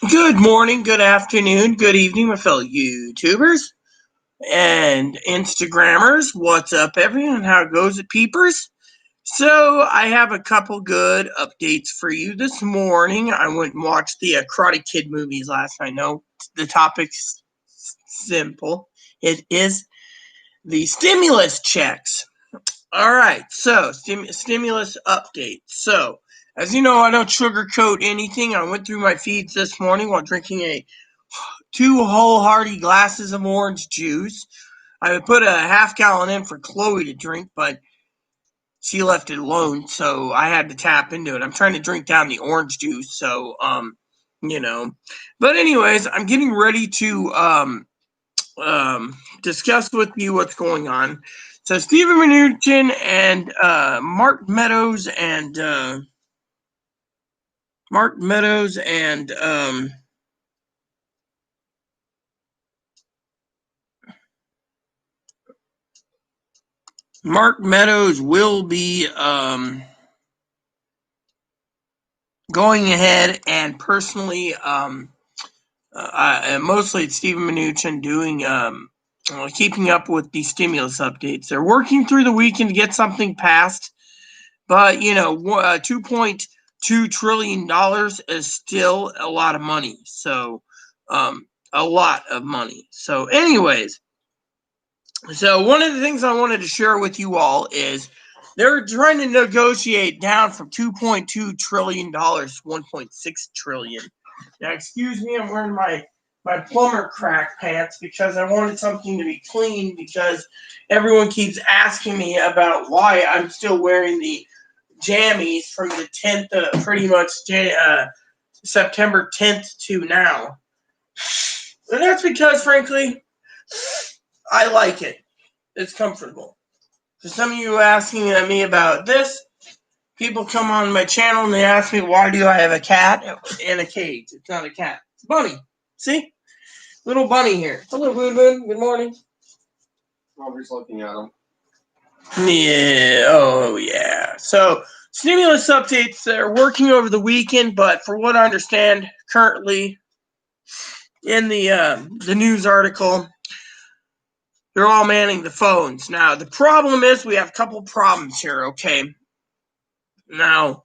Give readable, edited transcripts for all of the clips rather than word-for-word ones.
Good morning, good afternoon, good evening, my fellow YouTubers and Instagrammers. What's up, everyone? How goes it, peepers? So, I have a couple good updates for you this morning. I went and watched the Karate Kid movies last night. No, the topic's simple. It is the stimulus checks. All right, so stimulus update. So, as you know, I don't sugarcoat anything. I went through my feeds this morning while drinking two wholehearty glasses of orange juice. I put a half gallon in for Chloe to drink, but she left it alone, so I had to tap into it. I'm trying to drink down the orange juice, so you know. But anyways, I'm getting ready to discuss with you what's going on. So Stephen Mnuchin and Mark Meadows and Mark Meadows will be going ahead and personally, mostly it's Stephen Mnuchin doing keeping up with the stimulus updates. They're working through the weekend to get something passed, but $2.2 trillion is still a lot of money. So, a lot of money. So, anyways, so one of the things I wanted to share with you all is they're trying to negotiate down from $2.2 trillion to $1.6 trillion. Now, excuse me, I'm wearing my plumber crack pants because I wanted something to be clean because everyone keeps asking me about why I'm still wearing the jammies from the 10th, pretty much September 10th to now. And that's because, frankly, I like it. It's comfortable. For some of you asking me about this, people come on my channel and they ask me, why do I have a cat in a cage? It's not a cat. It's a bunny. See? Little bunny here. Hello, Boon Boon. Good morning. Nobody's looking at him. Yeah. Oh, yeah. So, stimulus updates, they're working over the weekend, but for what I understand, currently in the news article, they're all manning the phones. Now, the problem is we have a couple problems here, okay? Now,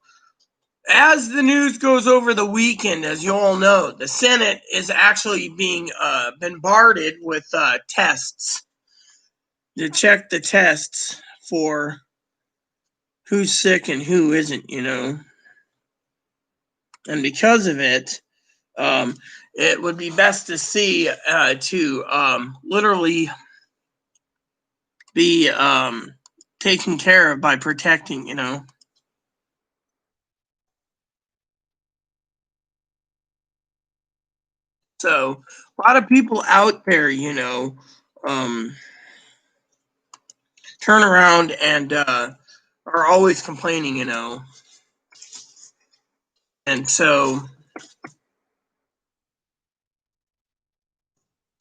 as the news goes over the weekend, as you all know, the Senate is actually being bombarded with tests to check the tests for who's sick and who isn't, And because of it, it would be best to see to literally be taken care of by protecting. So a lot of people out there, turn around and are always complaining. And so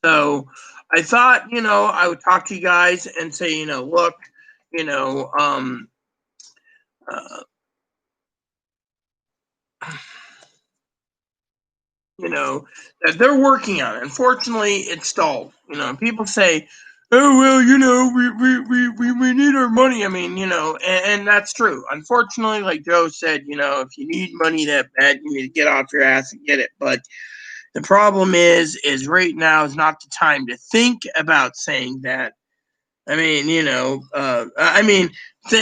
I thought, I would talk to you guys and say, look, you know, um, uh, that they're working on it. Unfortunately, it's stalled. People say, oh, well, we need our money. I mean, and that's true. Unfortunately, like Joe said, if you need money that bad, you need to get off your ass and get it. But the problem is right now is not the time to think about saying that. I mean,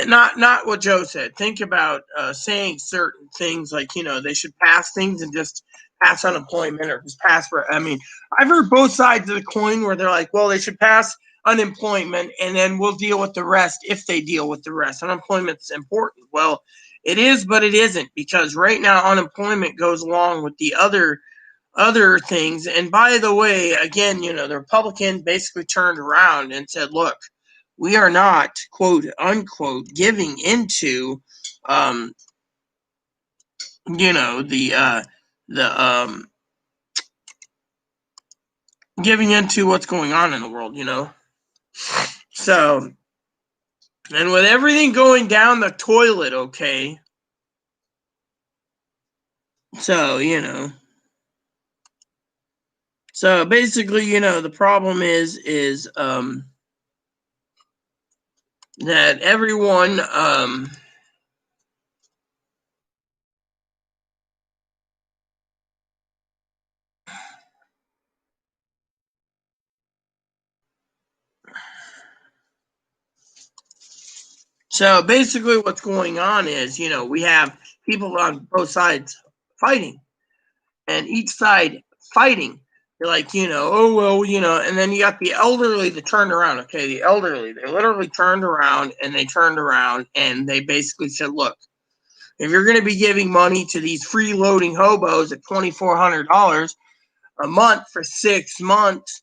not what Joe said. Think about saying certain things like, they should pass things and just pass unemployment or just pass for. I mean, I've heard both sides of the coin where they're like, well, they should pass unemployment and then we'll deal with the rest if they deal with the rest. Unemployment's important. Well, it is, but it isn't, because right now unemployment goes along with the other things. And by the way, again, the Republican basically turned around and said, look, we are not, quote unquote, giving into, um, the giving into what's going on in the world. So, and with everything going down the toilet, okay. So, So basically, the problem is that everyone so basically what's going on is, we have people on both sides fighting, and each side fighting. You're like, oh, well, and then you got the elderly that turned around. Okay, the elderly, they literally turned around and they basically said, look, if you're going to be giving money to these freeloading hobos at $2,400 a month for 6 months,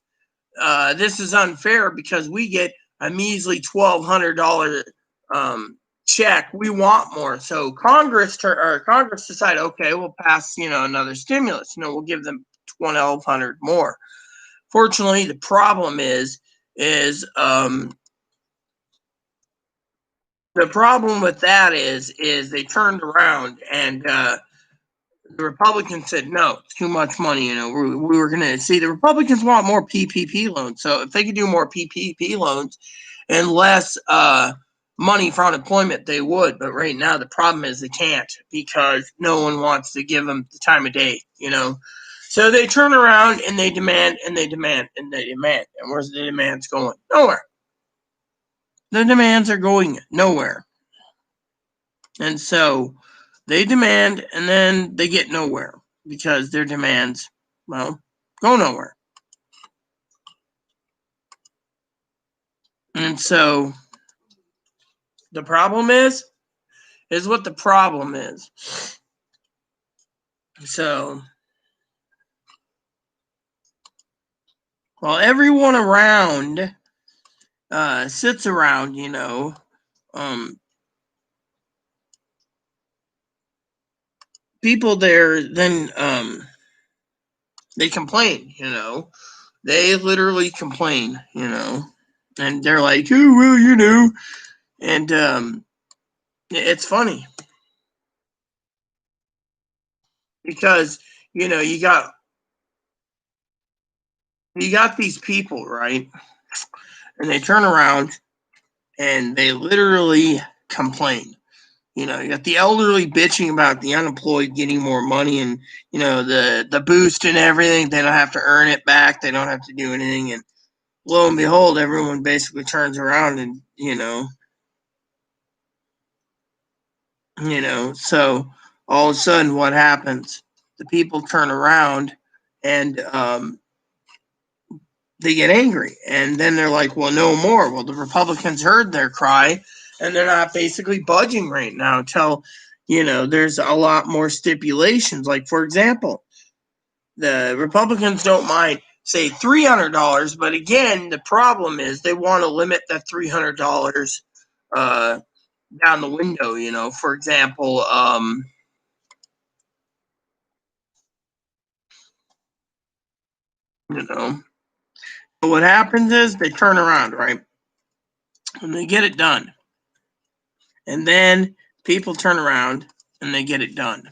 this is unfair because we get a measly $1,200 check. We want more. So Congress decided, okay, we'll pass another stimulus. We'll give them 1,200 more. Fortunately, the problem is the problem with that is they turned around and the Republicans said no, it's too much money. We were going to see the Republicans want more PPP loans. So if they could do more PPP loans and less money for unemployment, they would. But right now, the problem is they can't because no one wants to give them the time of day. So they turn around and they demand and they demand and they demand. And where's the demands going? Nowhere. The demands are going nowhere. And so they demand and then they get nowhere because their demands, well, go nowhere. And so the problem is what the problem is. So while everyone around sits around, people there then they complain, they literally complain, and they're like, oh, well, and it's funny because you got these people, right, and they turn around and they literally complain. You got the elderly bitching about the unemployed getting more money and, the boost and everything. They don't have to earn it back. They don't have to do anything. And lo and behold, everyone basically turns around and, so all of a sudden what happens? The people turn around and they get angry. And then they're like, well, no more. Well, the Republicans heard their cry and they're not basically budging right now till, there's a lot more stipulations. Like, for example, the Republicans don't mind, say, $300, but again, the problem is they want to limit that $300 down the window. For example, what happens is they turn around, right, and they get it done, and then people turn around and they get it done.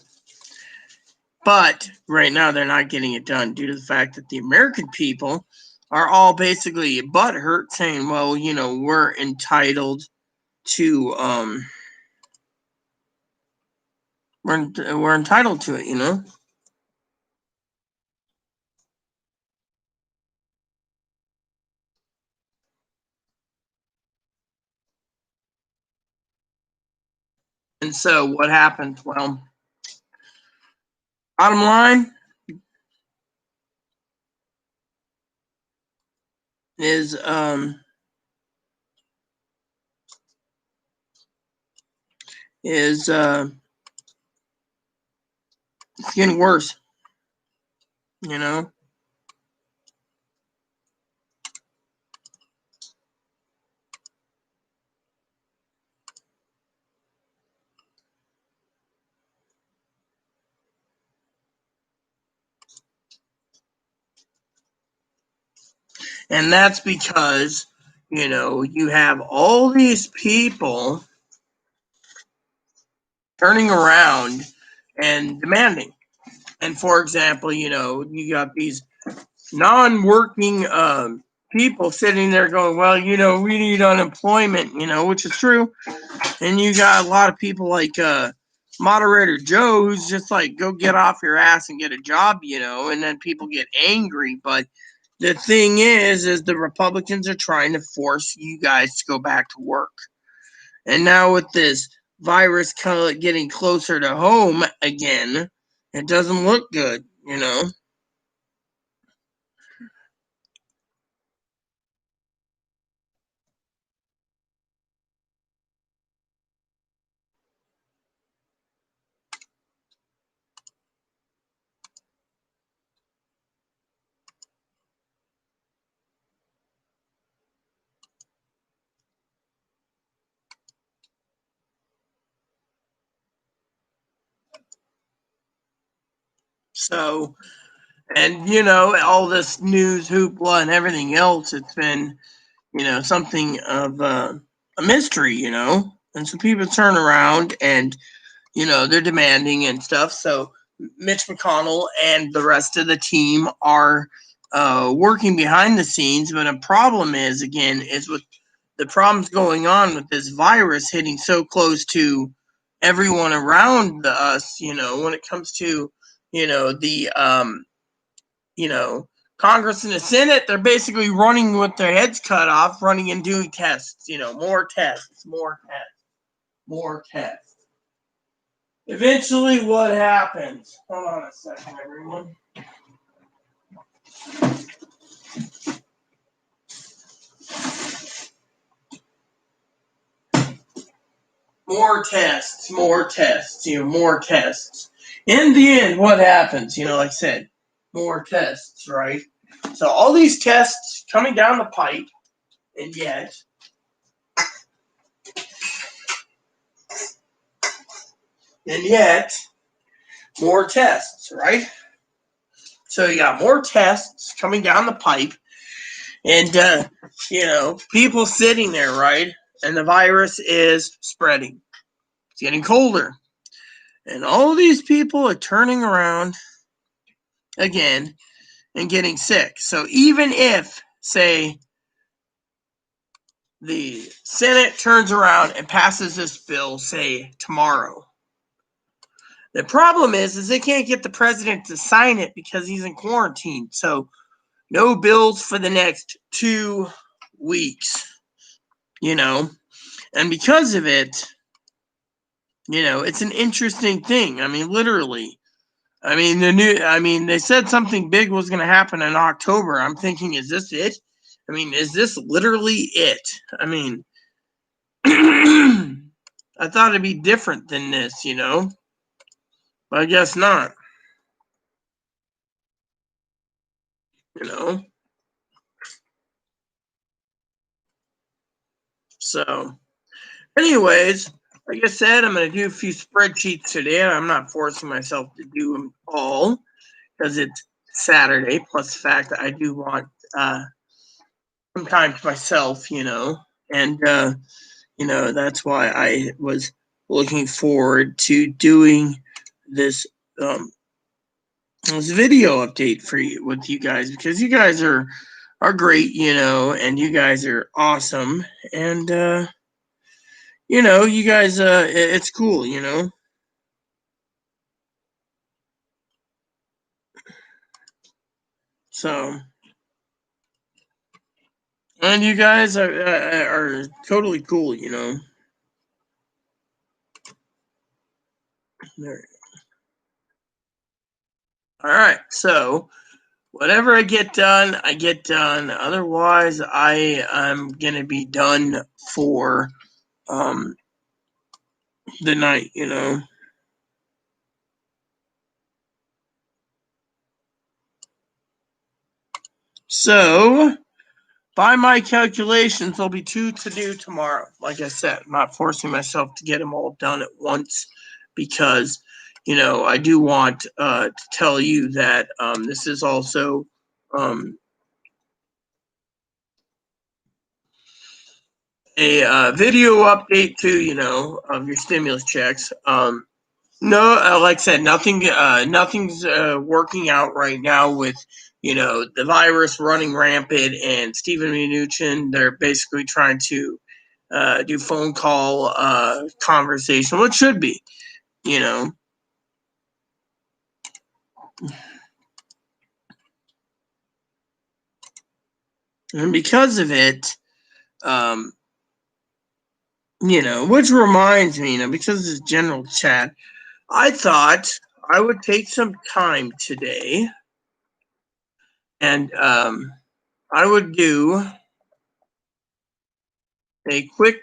But right now, they're not getting it done due to the fact that the American people are all basically butthurt, saying, well, we're entitled to we're entitled to it. And so what happened? Well, bottom line is it's getting worse. And that's because you have all these people turning around and demanding. And for example, you got these non-working people sitting there going, well, we need unemployment, which is true. And you got a lot of people like Moderator Joe, who's just like, go get off your ass and get a job, and then people get angry. But the thing is the Republicans are trying to force you guys to go back to work. And now with this virus kind of getting closer to home again, it doesn't look good, So, and all this news hoopla and everything else, it's been, something of a mystery, and so people turn around and, they're demanding and stuff. So Mitch McConnell and the rest of the team are working behind the scenes. But a problem is, again, is with the problems going on with this virus hitting so close to everyone around us, when it comes to, the, Congress and the Senate, they're basically running with their heads cut off, running and doing tests, more tests, more tests, more tests. Eventually, what happens? Hold on a second, everyone. More tests, more tests, more tests. In the end, what happens? Like I said, more tests, right? So all these tests coming down the pipe, and yet more tests, right? So you got more tests coming down the pipe, and people sitting there, right? And the virus is spreading. It's getting colder. And all these people are turning around again and getting sick. So even if, say, the Senate turns around and passes this bill, say, tomorrow, the problem is they can't get the president to sign it because he's in quarantine. So no bills for the next 2 weeks, And because of it, it's an interesting thing. I mean, literally. I mean, they said something big was going to happen in October. I'm thinking, is this it? I mean, is this literally it? I mean, I thought it'd be different than this, but I guess not, you know. So, anyways, like I said, I'm going to do a few spreadsheets today. I'm not forcing myself to do them all because it's Saturday. Plus the fact that I do want some time to myself, and that's why I was looking forward to doing this this video update for you with you guys, because you guys are great, and you guys are awesome, and you guys it's cool, so, and you guys are totally cool, all right, so whatever I get done, I get done. Otherwise, I'm gonna be done for the night, So, by my calculations, there'll be 2 to do tomorrow. Like I said, I'm not forcing myself to get them all done at once because, I do want to tell you that this is also a video update too, of your stimulus checks. No, like I said, nothing's working out right now with, the virus running rampant and Stephen Mnuchin. They're basically trying to do phone call conversation, which should be, you know. And because of it, um, which reminds me, because of this general chat, I thought I would take some time today and I would do a quick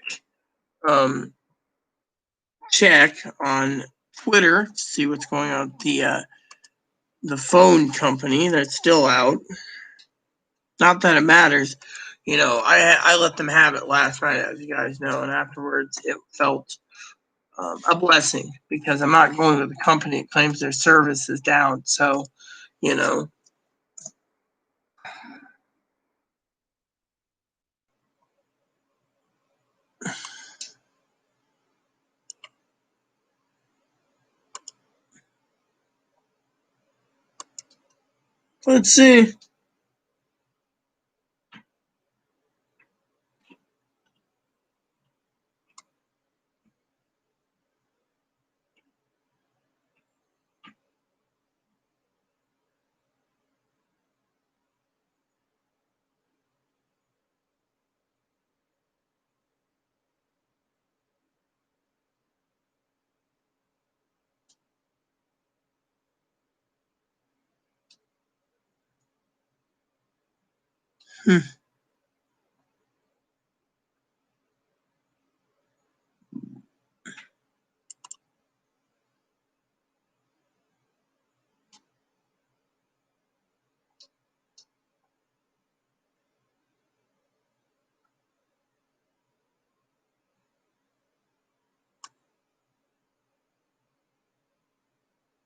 check on Twitter to see what's going on with the phone company that's still out. Not that it matters. I let them have it last night, as you guys know, and afterwards it felt a blessing because I'm not going to the company that claims their service is down. So, you know, let's see.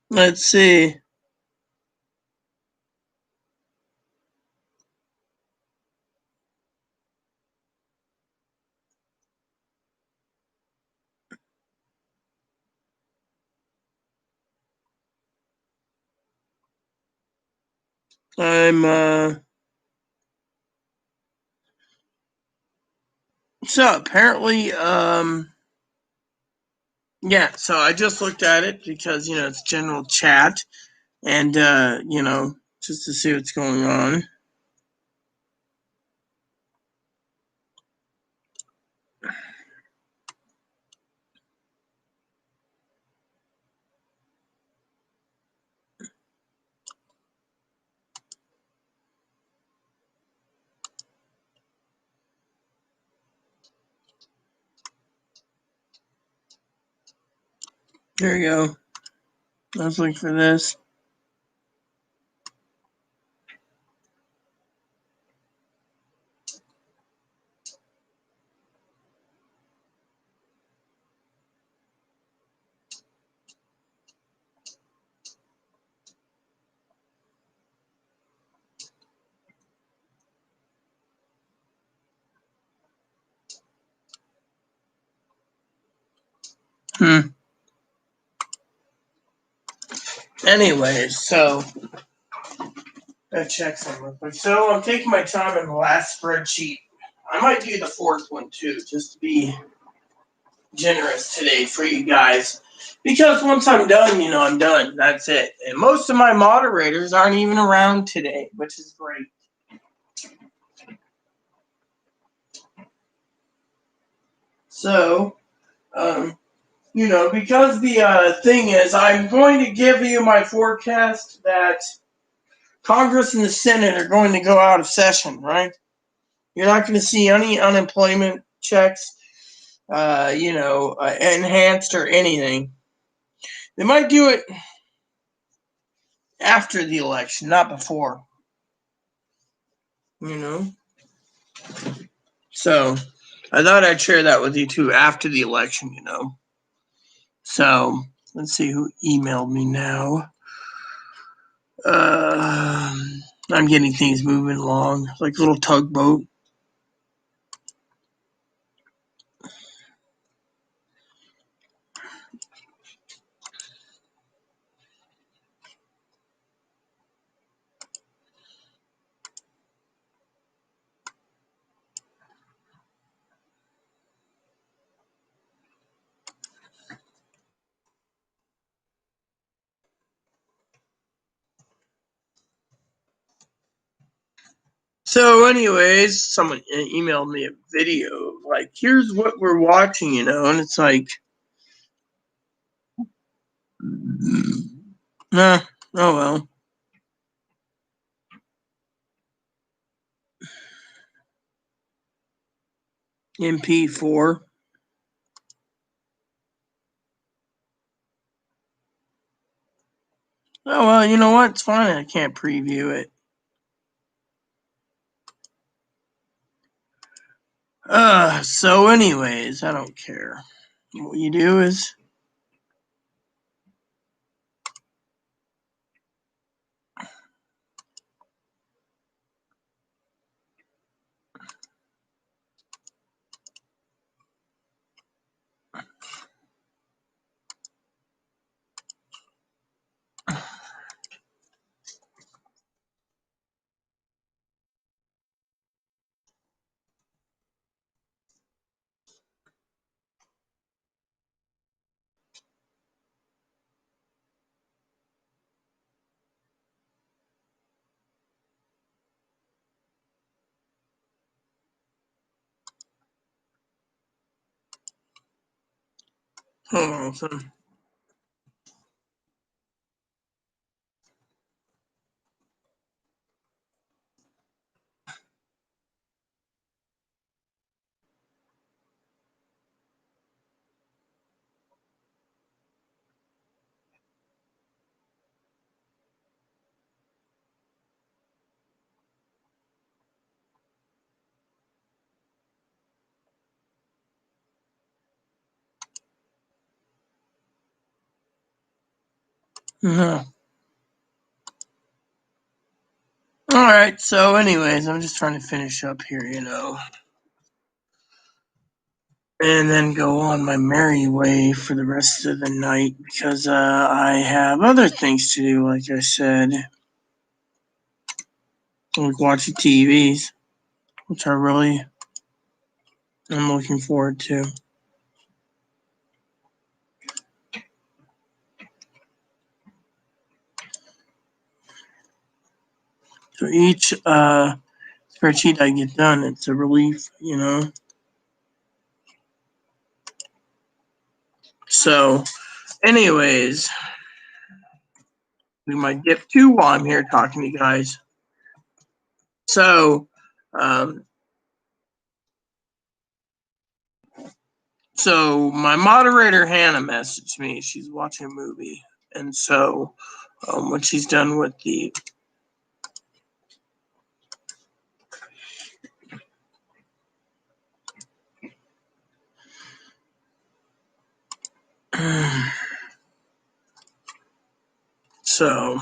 Let's see. I'm so apparently yeah, so I just looked at it because it's general chat and just to see what's going on. There you go. I was looking for this. Anyways, so let's check something real quick. So I'm taking my time in the last spreadsheet. I might do the fourth one too, just to be generous today for you guys. Because once I'm done, I'm done. That's it. And most of my moderators aren't even around today, which is great. So, because the thing is, I'm going to give you my forecast that Congress and the Senate are going to go out of session, right? You're not going to see any unemployment checks, enhanced or anything. They might do it after the election, not before. So I thought I'd share that with you too after the election, So let's see who emailed me now. I'm getting things moving along like a little tugboat. So, anyways, someone emailed me a video like, here's what we're watching, and it's like, nah, oh well. MP4. Oh well, you know what? It's fine. I can't preview it. So anyways, I don't care. What you do is hold on, son. No. All right. So anyways, I'm just trying to finish up here, and then go on my merry way for the rest of the night because I have other things to do. Like I said, like watching TVs, which I'm looking forward to. So each spreadsheet I get done, it's a relief, So, anyways, we might dip two while I'm here talking to you guys. So, um, so my moderator Hannah messaged me. She's watching a movie, and so what she's done with the so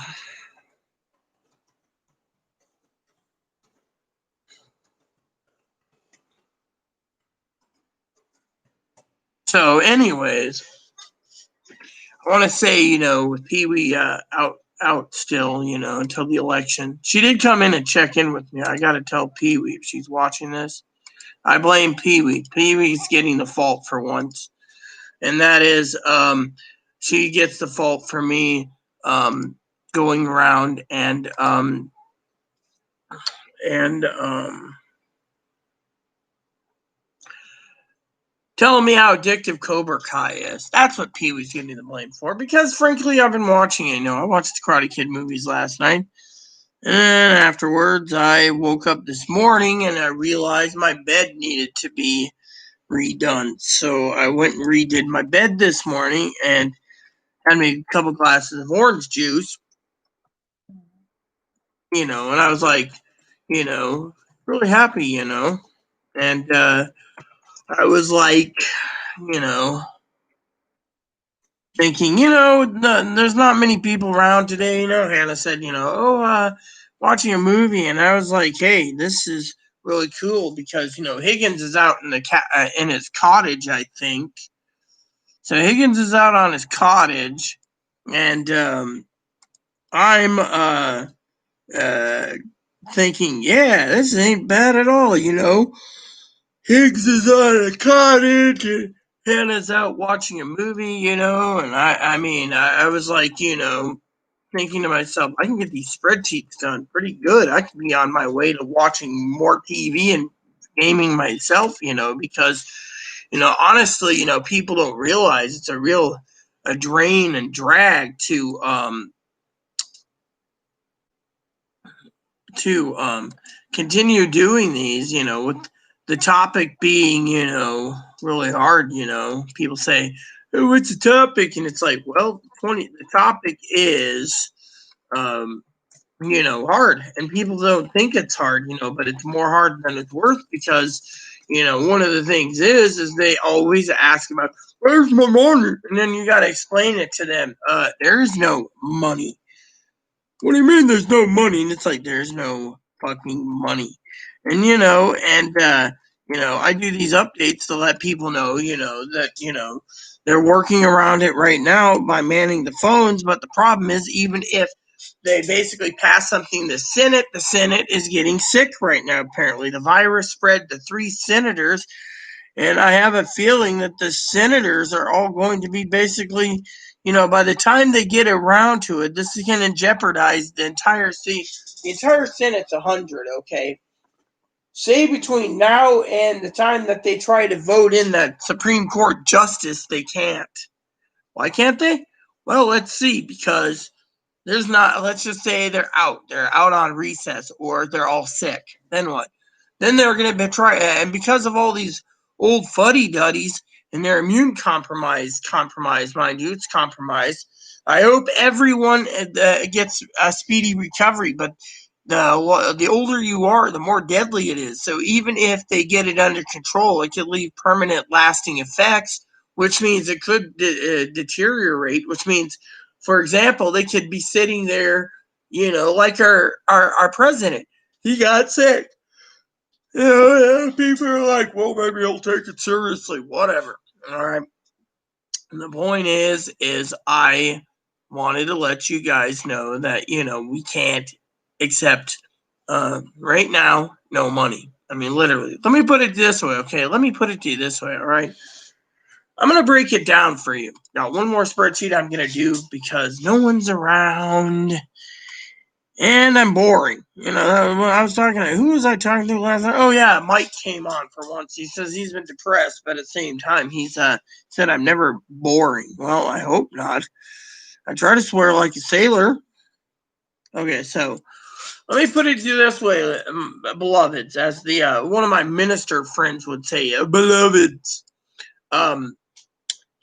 anyways, I want to say, with Pee Wee out still, until the election. She did come in and check in with me. I got to tell Pee Wee if she's watching this. I blame Pee Wee. Pee Wee's getting the fault for once, and that is, she gets the fault for me going around and telling me how addictive Cobra Kai is. That's what Pee Wee's getting the blame for. Because frankly, I've been watching it. I watched the Karate Kid movies last night. And afterwards, I woke up this morning and I realized my bed needed to be redone. So I went and redid my bed this morning and had me a couple glasses of orange juice, and I was like, really happy, and I was like, you know, thinking, there's not many people around today. Hannah said, watching a movie, and I was like, hey, this is really cool because Higgins is out in the in his cottage, I think. So Higgins is out on his cottage, and I'm thinking, yeah, this ain't bad at all. Higgs is on a cottage and Hannah's out watching a movie, and I was like, thinking to myself, I can get these spreadsheets done pretty good. I could be on my way to watching more TV and gaming myself, because, honestly, people don't realize it's a drain and drag to continue doing these, with the topic being, really hard. People say, "Oh, what's the topic?" And it's like, well, the topic is, hard, and people don't think it's hard, but it's more hard than it's worth, because, one of the things is they always ask about, "Where's my money?" And then you got to explain it to them. There's no money. What do you mean there's no money? And it's like, there's no fucking money. And, I do these updates to let people know, that, they're working around it right now by manning the phones. But the problem is, even if they basically pass something to the Senate is getting sick right now, apparently. The virus spread to 3 senators. And I have a feeling that the senators are all going to be basically, by the time they get around to it, this is going to jeopardize the entire seat. The entire Senate's 100, okay? Say between now and the time that they try to vote in that Supreme Court justice, they can't. Why can't they? Well, let's see, because there's not, let's just say they're out. They're out on recess, or they're all sick. Then what? Then they're going to try, and because of all these old fuddy-duddies and their immune compromised, mind you, it's compromised. I hope everyone gets a speedy recovery, but the older you are, the more deadly it is. So even if they get it under control, it could leave permanent lasting effects, which means it could deteriorate, which means, for example, they could be sitting there, like our president. He got sick. People are like, well, maybe he'll take it seriously. Whatever. All right. And the point is I wanted to let you guys know that, we can't accept, right now, no money. I mean, literally. Let me put it this way, okay? Let me put it to you this way, all right? I'm going to break it down for you. Now, one more spreadsheet I'm going to do because no one's around. And I'm boring. I was talking to, who was I talking to last night? Oh, yeah, Mike came on for once. He says he's been depressed, but at the same time, he's said I'm never boring. Well, I hope not. I try to swear like a sailor. Okay, so let me put it to you this way, beloveds, as the one of my minister friends would say, beloveds.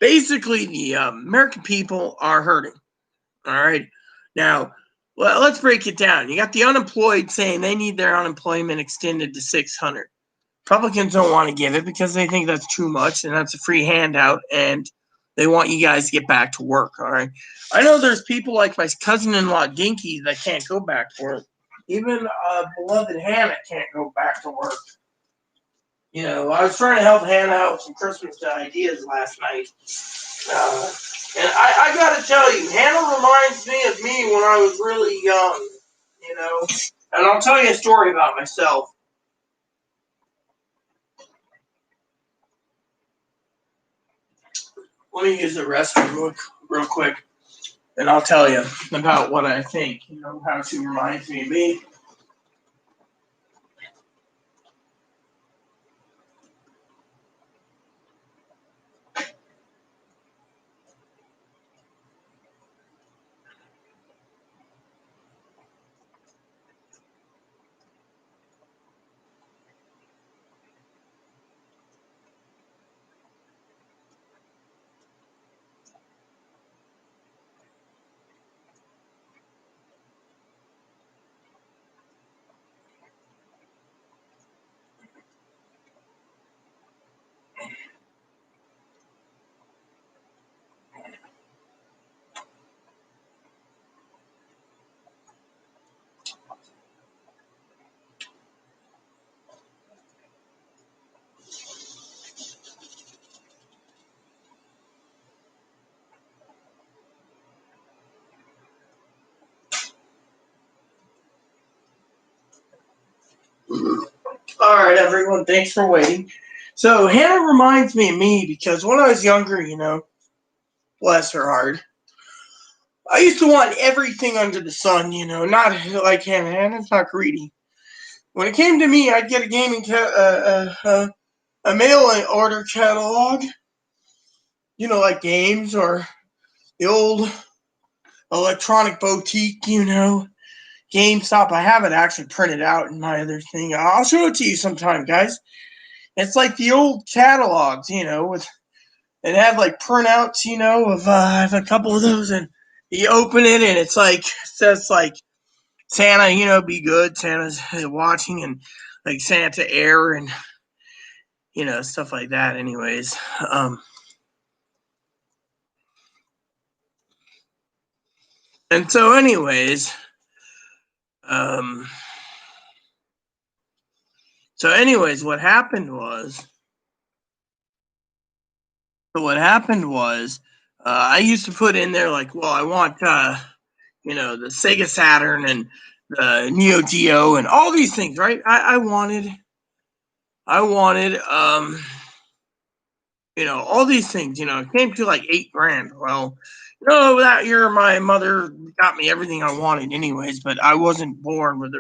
Basically, the American people are hurting. All right. Now, well, let's break it down. You got the unemployed saying they need their unemployment extended to 600. Republicans don't want to give it because they think that's too much and that's a free handout, and they want you guys to get back to work. All right. I know there's people like my cousin-in-law Dinky that can't go back to work. Even beloved Hannah can't go back to work. I was trying to help Hannah out with some Christmas ideas last night. And I got to tell you, Hannah reminds me of me when I was really young, And I'll tell you a story about myself. Let me use the restroom real quick, and I'll tell you about what I think, how she reminds me of me. All right, everyone, thanks for waiting. So Hannah reminds me of me because when I was younger, bless her heart, I used to want everything under the sun, not like Hannah. Hannah's not greedy. When it came to me, I'd get a gaming a mail order catalog, like games or the old electronic boutique, GameStop. I have it actually printed out in my other thing. I'll show it to you sometime, guys. It's like the old catalogs, with it had like printouts, of I have a couple of those, and you open it and it's like it says like Santa, be good. Santa's watching, and like Santa air and stuff like that. Anyways, and so anyways, what happened was I used to put in there like, well, I want the Sega Saturn and the Neo Geo and all these things, right? I wanted all these things, it came to like $8,000. Well, that year my mother got me everything I wanted anyways, but I wasn't born with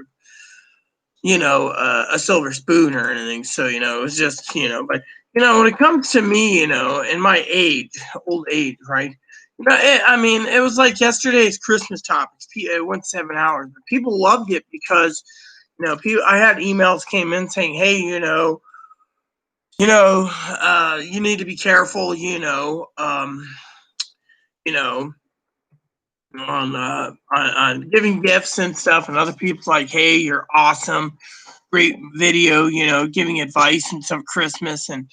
a silver spoon or anything. So, it was just, but, when it comes to me, in my old age, right? It was like yesterday's Christmas topics. It went 7 hours, but people loved it because, I had emails came in saying, hey, you need to be careful, on giving gifts and stuff, and other people's like, hey, you're awesome, great video, giving advice and some Christmas, and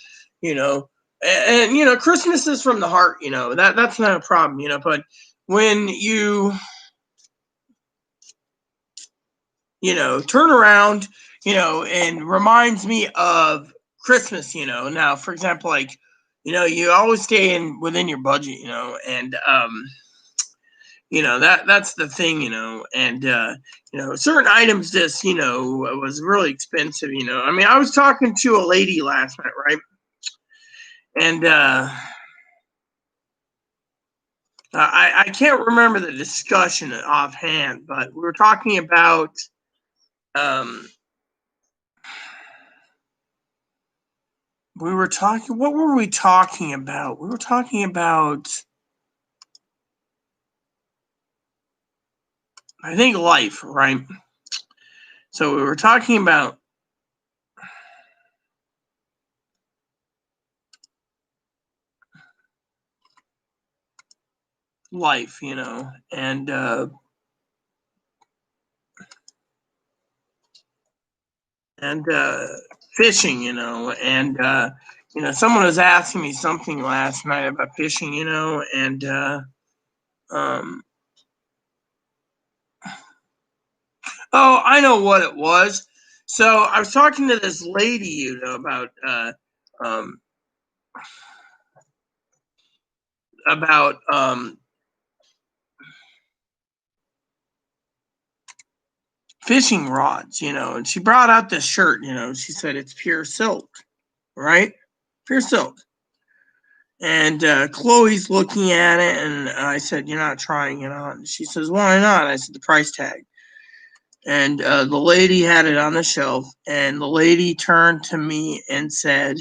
Christmas is from the heart, that's not a problem, but when you turn around, and reminds me of Christmas, now, for example, like, you always stay within your budget, and that's the thing, and certain items just was really expensive. I was talking to a lady last night, right? And I can't remember the discussion offhand, but we were talking about what were we talking about? We were talking about, I think, life, right? So we were talking about life, and fishing, and someone was asking me something last night about fishing, and oh, I know what it was. So I was talking to this lady, um, about fishing rods, and she brought out this shirt, she said it's pure silk, right? Pure silk. And Chloe's looking at it, and I said, "You're not trying it on." She says, "Why not?" I said, "The price tag." And the lady had it on the shelf, and the lady turned to me and said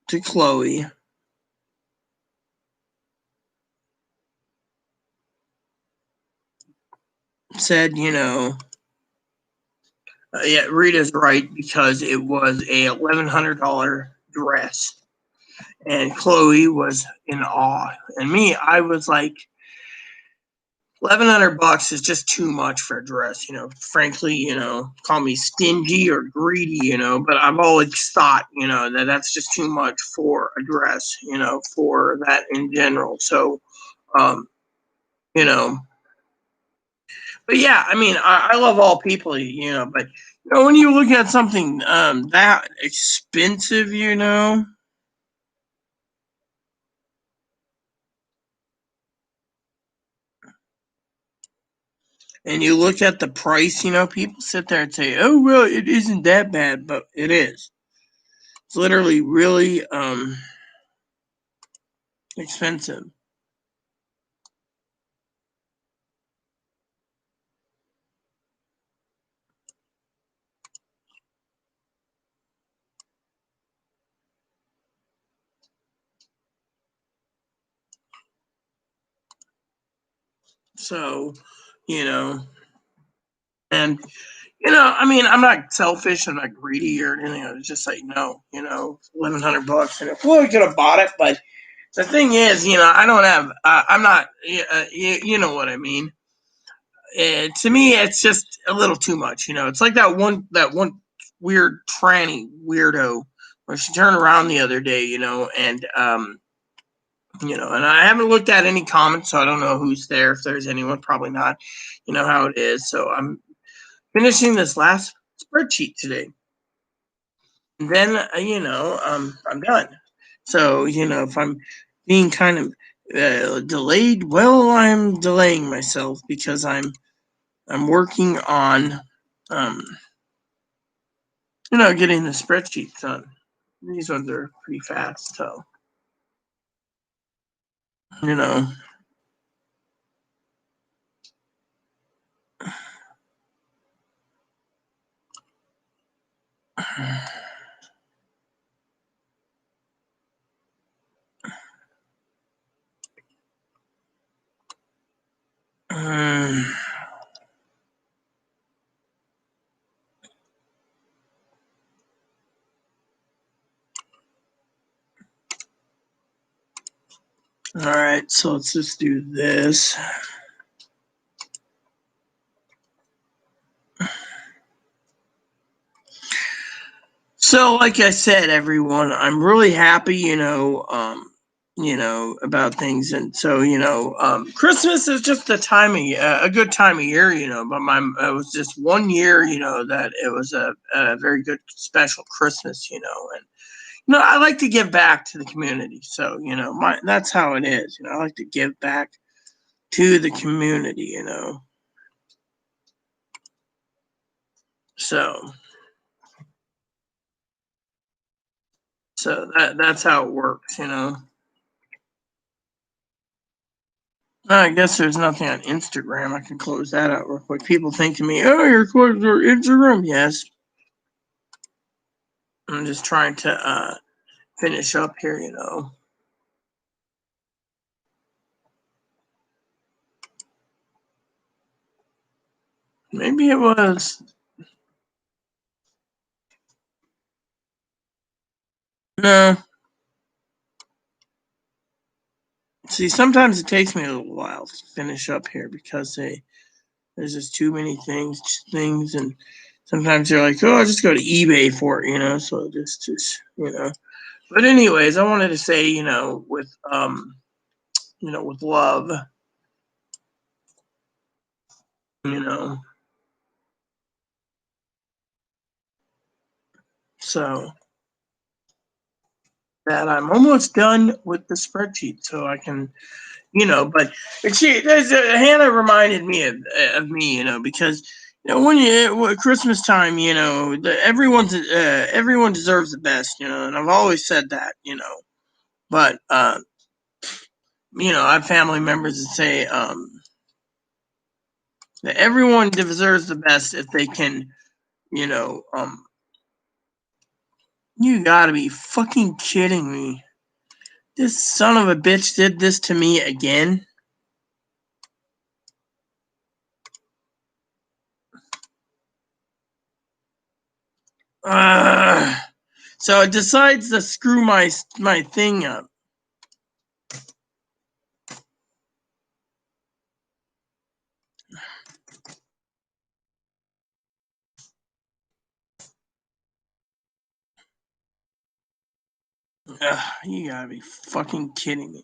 to Chloe, said, yeah, Rita's right, because it was a $1,100 dress. And Chloe was in awe. And me, I was like, $1,100 is just too much for a dress, frankly, call me stingy or greedy, but I've always thought, that that's just too much for a dress, for that in general. So, you know, but yeah, I love all people, but when you look at something that expensive, and you look at the price, people sit there and say, "Oh, well, it isn't that bad," but it is. It's literally really expensive. So, and I mean, I'm not selfish, I'm not greedy or anything. I was just like, no, $1,100, and if we could have bought it, but the thing is, I don't have. I'm not. You know what I mean. To me, it's just a little too much. It's like that one weird tranny weirdo where she turned around the other day. And I haven't looked at any comments, so I don't know who's there. If there's anyone, probably not. You know how it is. So I'm finishing this last spreadsheet today. And then I'm done. So if I'm being kind of delayed, well, I'm delaying myself because I'm working on getting the spreadsheets done. These ones are pretty fast, so you know. All right, so let's just do this. So, like I said, everyone, I'm really happy, about things, and so Christmas is just a good time of year, But it was just 1 year, that it was a very good special Christmas, and I like to give back to the community, so that's how it is, I like to give back to the community, so. So that's how it works, I guess there's nothing on Instagram. I can close that out real quick. People think to me, "Oh, you're closing your Instagram." Yes, I'm just trying to finish up here, Maybe it was. No. See, sometimes it takes me a little while to finish up here because there's just too many things, and sometimes they're like, "Oh, I'll just go to eBay for it," So just. But anyways, I wanted to say, with love, you know. So that I'm almost done with the spreadsheet, so I can, But Hannah reminded me of me, because when Christmas time, everyone deserves the best, and I've always said that, But I have family members that say that everyone deserves the best if they can, you know. You gotta be fucking kidding me! This son of a bitch did this to me again. So it decides to screw my thing up. You gotta be fucking kidding me.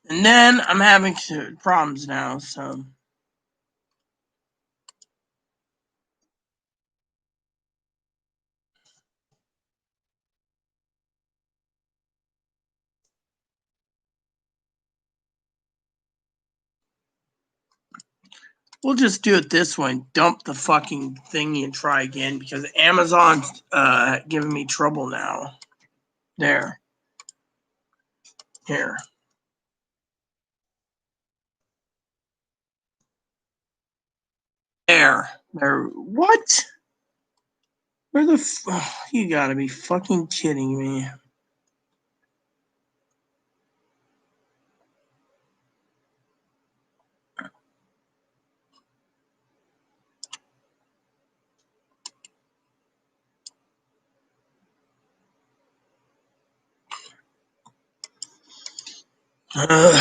And then I'm having problems now, so. We'll just do it this way and dump the fucking thingy and try again because Amazon's giving me trouble now. There. Here. There. What? Where the you gotta be fucking kidding me. Well,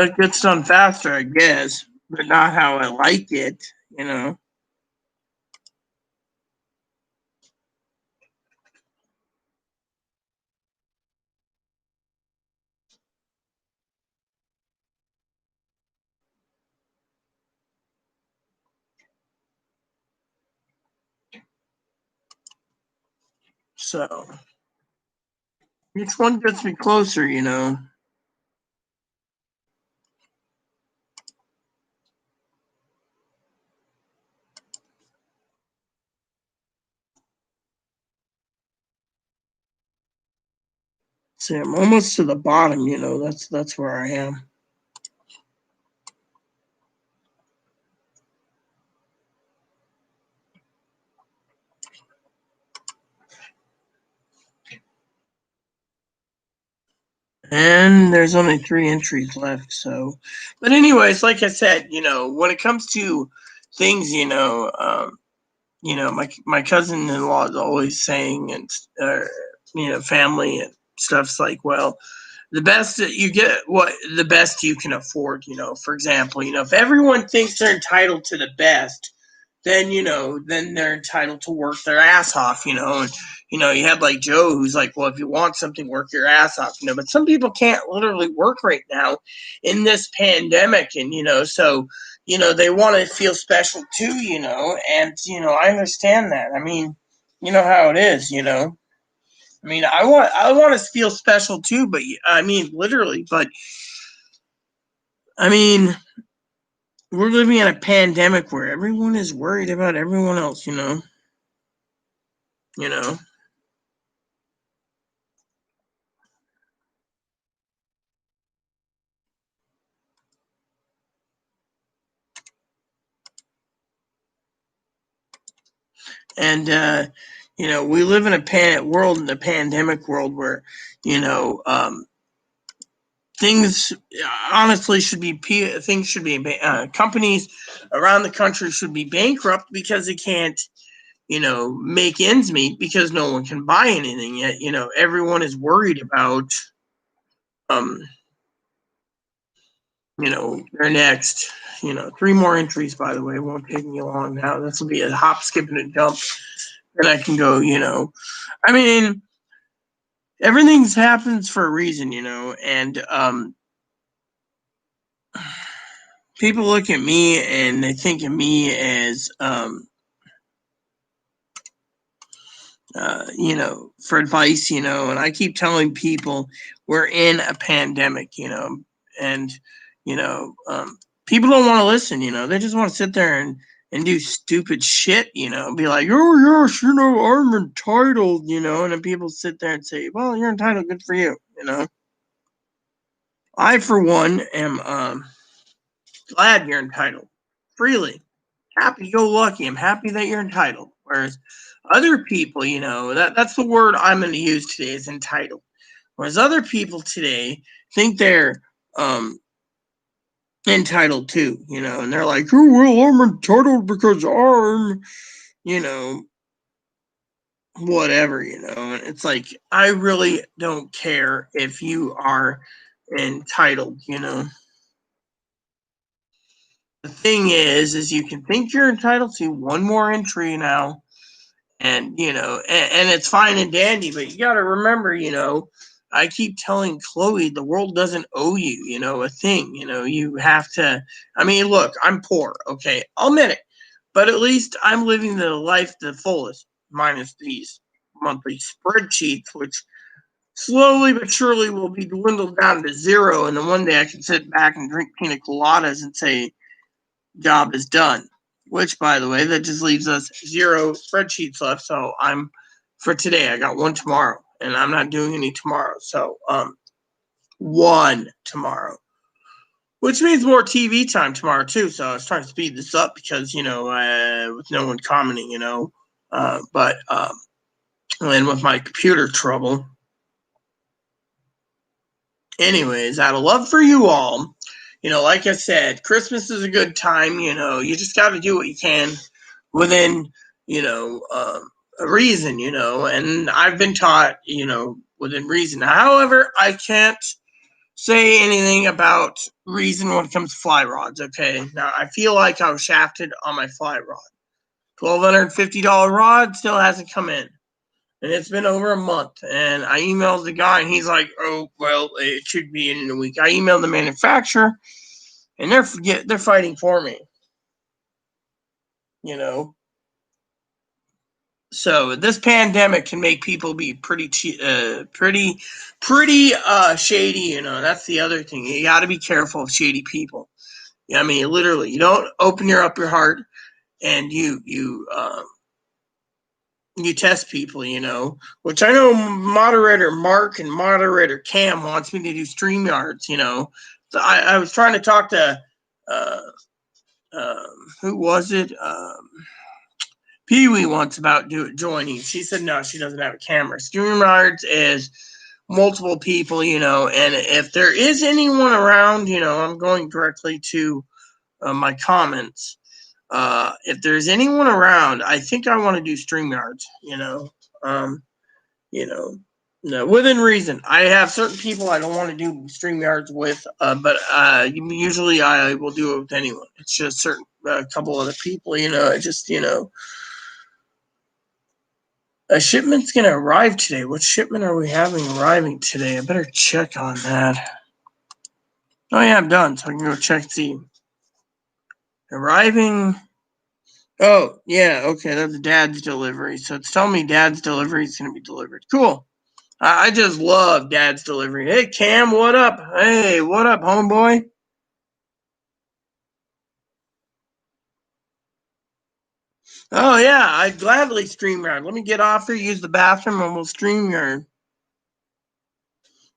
it gets done faster, I guess, but not how I like it, you know. So each one gets me closer, you know. See, I'm almost to the bottom, you know. That's where I am. And there's only 3 entries left, so. But anyways, like I said, you know, when it comes to things, my cousin-in-law is always saying, and family and stuff's like, well, the best that you get, what the best you can afford. You know, for example, if everyone thinks they're entitled to the best, then then they're entitled to work their ass off. And you have like Joe, who's like, well, if you want something, work your ass off. But some people can't literally work right now in this pandemic, and so they want to feel special too. And I understand that. I mean, you know how it is. I mean, I want to feel special too, but I mean, literally. But I mean, we're living in a pandemic where everyone is worried about everyone else. You know, and we live in a pandemic world where you know things honestly should be things should be companies around the country should be bankrupt because they can't make ends meet because no one can buy anything yet. Everyone is worried about um their next 3 more entries, by the way. It won't take me long now. This will be a hop, skip, and a jump. Then I can go, I mean, everything's happens for a reason, and people look at me and they think of me as for advice, and I keep telling people we're in a pandemic, and you know, people don't want to listen, they just want to sit there and do stupid shit, be like, oh yes, I'm entitled, and then people sit there and say, well, you're entitled, good for you, I for one am glad you're entitled freely, happy go lucky. I'm happy that you're entitled. Whereas other people, that's the word I'm going to use today is entitled. Whereas other people today think they're entitled too, and they're like, oh, well, I'm entitled because I'm, you know, whatever, and it's like, I really don't care if you are entitled, The thing is you can think you're entitled to one more entry now, and and it's fine and dandy, but you got to remember, I keep telling Chloe the world doesn't owe you, a thing. You have to. I mean, look, I'm poor, okay, I'll admit it, but at least I'm living the life the fullest, minus these monthly spreadsheets, which slowly but surely will be dwindled down to zero, and then one day I can sit back and drink pina coladas and say job is done. Which, by the way, that just leaves us 0 spreadsheets left. So for today, I got 1 tomorrow, and I'm not doing any tomorrow. So 1 tomorrow, which means more TV time tomorrow too. So I was trying to speed this up because with no one commenting, but and with my computer trouble. Anyways, out of love for you all, like I said, Christmas is a good time. You just got to do what you can within a reason, and I've been taught, within reason. However, I can't say anything about reason when it comes to fly rods. Okay, now I feel like I was shafted on my fly rod. $1,250 rod still hasn't come in, and it's been over a month. And I emailed the guy, and he's like, "Oh, well, it should be in a week." I emailed the manufacturer, and they're fighting for me. So this pandemic can make people be pretty shady. That's the other thing. You got to be careful of shady people. I mean, literally, you don't open up your heart, and you test people. Which I know moderator Mark and moderator Cam wants me to do StreamYards. So I was trying to talk to who was it? Pee Wee wants about joining. She said no, she doesn't have a camera. StreamYards is multiple people, and if there is anyone around, I'm going directly to my comments. If there's anyone around, I think I want to do StreamYards, no, within reason. I have certain people I don't want to do StreamYards with, but usually I will do it with anyone. It's just certain a couple other people, a shipment's gonna arrive today. What shipment are we having arriving today? I better check on that. Oh yeah, I'm done, so I can go check the arriving. Oh yeah, okay, that's Dad's delivery. So it's telling me Dad's delivery is gonna be delivered. Cool. I just love Dad's delivery. Hey Cam, what up? Hey, what up, homeboy? Oh yeah, I'd gladly StreamYard. Let me get off here, use the bathroom, and we'll StreamYard.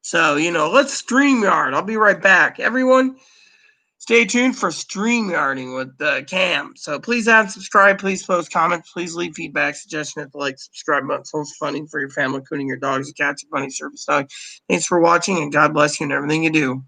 So, let's StreamYard. I'll be right back. Everyone, stay tuned for StreamYarding with Cam. So please add, subscribe, please post comments, please leave feedback, suggestion at the like, subscribe button. So it's funding for your family, including your dogs, your cats, your bunny, service dog. Thanks for watching, and God bless you in everything you do.